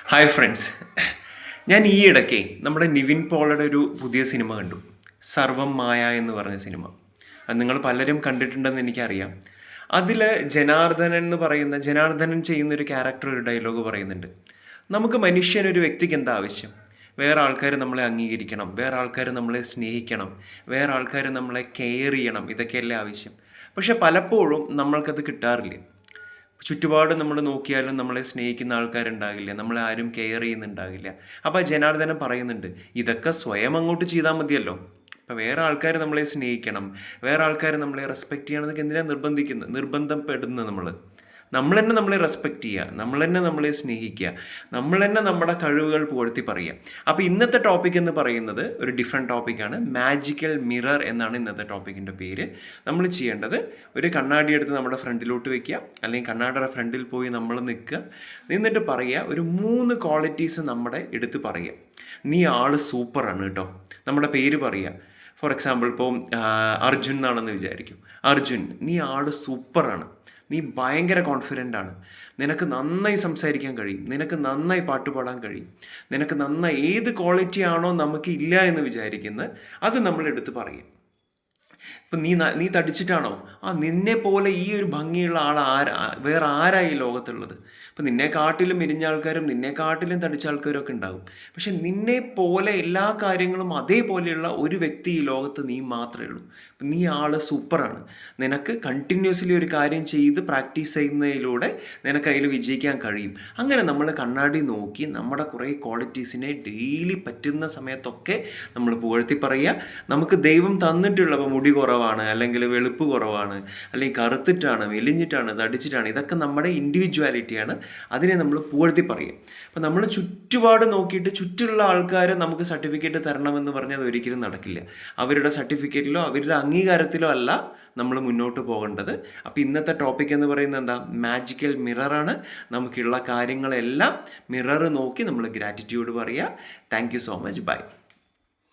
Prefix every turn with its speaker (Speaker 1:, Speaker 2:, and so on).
Speaker 1: Hi friends. ഞാൻ ഈ ഇടയ്ക്ക് നമ്മുടെ നിവിൻ പോളിയുടെ ഒരു പുതിയ സിനിമ കണ്ടു. സർവം മായ എന്ന് പറഞ്ഞ സിനിമ. അത് നിങ്ങൾ പലരും കണ്ടിട്ടുണ്ടെന്ന് എനിക്കറിയാം. അതിൽ ജനാർദ്ദനൻ ചെയ്യുന്ന ഒരു ക്യാരക്ടർ ഒരു ഡയലോഗ് പറയുന്നുണ്ട്. നമുക്ക് ഒരു വ്യക്തിക്ക് എന്താ ആവശ്യം? വേറെ ആൾക്കാർ നമ്മളെ അംഗീകരിക്കണം, വേറെ ആൾക്കാർ നമ്മളെ സ്നേഹിക്കണം, വേറെ ആൾക്കാർ നമ്മളെ കെയർ ചെയ്യണം, ഇതൊക്കെയല്ലേ ആവശ്യം. പക്ഷെ പലപ്പോഴും നമ്മൾക്കത് കിട്ടാറില്ല. ചുറ്റുപാട് നമ്മൾ നോക്കിയാലും നമ്മളെ സ്നേഹിക്കുന്ന ആൾക്കാരുണ്ടാകില്ല, നമ്മളെ ആരും കെയർ ചെയ്യുന്നുണ്ടാകില്ല. അപ്പോൾ ജനാർദ്ദനൻ പറയുന്നുണ്ട്, ഇതൊക്കെ സ്വയം അങ്ങോട്ട് ചെയ്താൽ മതിയല്ലോ. ഇപ്പോൾ വേറെ ആൾക്കാർ നമ്മളെ സ്നേഹിക്കണം, വേറെ ആൾക്കാർ നമ്മളെ റെസ്പെക്റ്റ് ചെയ്യണം എന്നൊക്കെ എന്തിനാണ് നിർബന്ധപ്പെടുന്നത് നമ്മൾ തന്നെ നമ്മളെ റെസ്പെക്റ്റ് ചെയ്യുക, നമ്മൾ തന്നെ നമ്മളെ സ്നേഹിക്കുക, നമ്മൾ തന്നെ നമ്മുടെ കഴിവുകൾ പുകഴ്ത്തി പറയുക. അപ്പോൾ ഇന്നത്തെ ടോപ്പിക് എന്ന് പറയുന്നത് ഒരു ഡിഫറെൻറ്റ് ടോപ്പിക്കാണ്. മാജിക്കൽ മിറർ എന്നാണ് ഇന്നത്തെ ടോപ്പിക്കിൻ്റെ പേര്. നമ്മൾ ചെയ്യേണ്ടത് ഒരു കണ്ണാടി എടുത്ത് നമ്മുടെ ഫ്രണ്ടിലോട്ട് വെക്കുക, അല്ലെങ്കിൽ കണ്ണാടിയുടെ ഫ്രണ്ടിൽ പോയി നമ്മൾ നിന്നിട്ട് പറയുക, ഒരു 3 ക്വാളിറ്റീസ് നമ്മുടെ എടുത്ത് പറയുക. നീ ആള് സൂപ്പറാണ് കേട്ടോ, നമ്മുടെ പേര് പറയുക. ഫോർ എക്സാമ്പിൾ ഇപ്പോൾ അർജുൻ എന്നാണെന്ന് വിചാരിക്കും. അർജുൻ, നീ ആള് സൂപ്പറാണ്, നീ ഭയങ്കര കോൺഫിഡൻ്റ് ആണ്, നിനക്ക് നന്നായി സംസാരിക്കാൻ കഴിയും, നിനക്ക് നന്നായി പാട്ട് പാടാൻ കഴിയും, നിനക്ക് നന്നായി ഏത് ക്വാളിറ്റി ആണോ നമുക്ക് ഇല്ല എന്ന് വിചാരിക്കുന്നത് അത് നമ്മൾ എടുത്ത് പറയും. ഇപ്പം നീ തടിച്ചിട്ടാണോ? നിന്നെ പോലെ ഈ ഒരു ഭംഗിയുള്ള വേറെ ആരായി ഈ ലോകത്തുള്ളത്? ഇപ്പം നിന്നെക്കാട്ടിലും മെലിഞ്ഞ ആൾക്കാരും നിന്നെക്കാട്ടിലും തടിച്ച ആൾക്കാരും ഒക്കെ ഉണ്ടാകും. പക്ഷെ നിന്നെ പോലെ എല്ലാ കാര്യങ്ങളും അതേപോലെയുള്ള ഒരു വ്യക്തി ഈ ലോകത്ത് നീ മാത്രമേ ഉള്ളൂ. അപ്പം നീ സൂപ്പറാണ്. നിനക്ക് കണ്ടിന്യൂസ്ലി ഒരു കാര്യം ചെയ്ത് പ്രാക്ടീസ് ചെയ്യുന്നതിലൂടെ നിനക്ക് അതിൽ വിജയിക്കാൻ കഴിയും. അങ്ങനെ നമ്മൾ കണ്ണാടി നോക്കി നമ്മുടെ കുറേ ക്വാളിറ്റീസിനെ ഡെയിലി പറ്റുന്ന സമയത്തൊക്കെ നമ്മൾ പുകഴ്ത്തി പറയുക. നമുക്ക് ദൈവം തന്നിട്ടുള്ള മുടി കുറവാണ്, അല്ലെങ്കിൽ വെളുപ്പ് കുറവാണ്, അല്ലെങ്കിൽ കറുത്തിട്ടാണ്, മെലിഞ്ഞിട്ടാണ്, തടിച്ചിട്ടാണ്, ഇതൊക്കെ നമ്മുടെ ഇൻഡിവിജ്വാലിറ്റിയാണ്. അതിനെ നമ്മൾ പുകഴ്ത്തി പറയും. അപ്പം നമ്മൾ ചുറ്റുപാട് നോക്കിയിട്ട് ചുറ്റുള്ള ആൾക്കാർ നമുക്ക് സർട്ടിഫിക്കറ്റ് തരണമെന്ന് പറഞ്ഞാൽ അത് ഒരിക്കലും നടക്കില്ല. അവരുടെ സർട്ടിഫിക്കറ്റിലോ അവരുടെ അംഗീകാരത്തിലോ അല്ല നമ്മൾ മുന്നോട്ട് പോകേണ്ടത്. അപ്പോൾ ഇന്നത്തെ ടോപ്പിക് എന്ന് പറയുന്നത് എന്താ? മാജിക്കൽ മിററാണ്. നമുക്കുള്ള കാര്യങ്ങളെല്ലാം മിറർ നോക്കി നമ്മൾ ഗ്രാറ്റിറ്റ്യൂഡ് പറയുക. Thank you so much. By.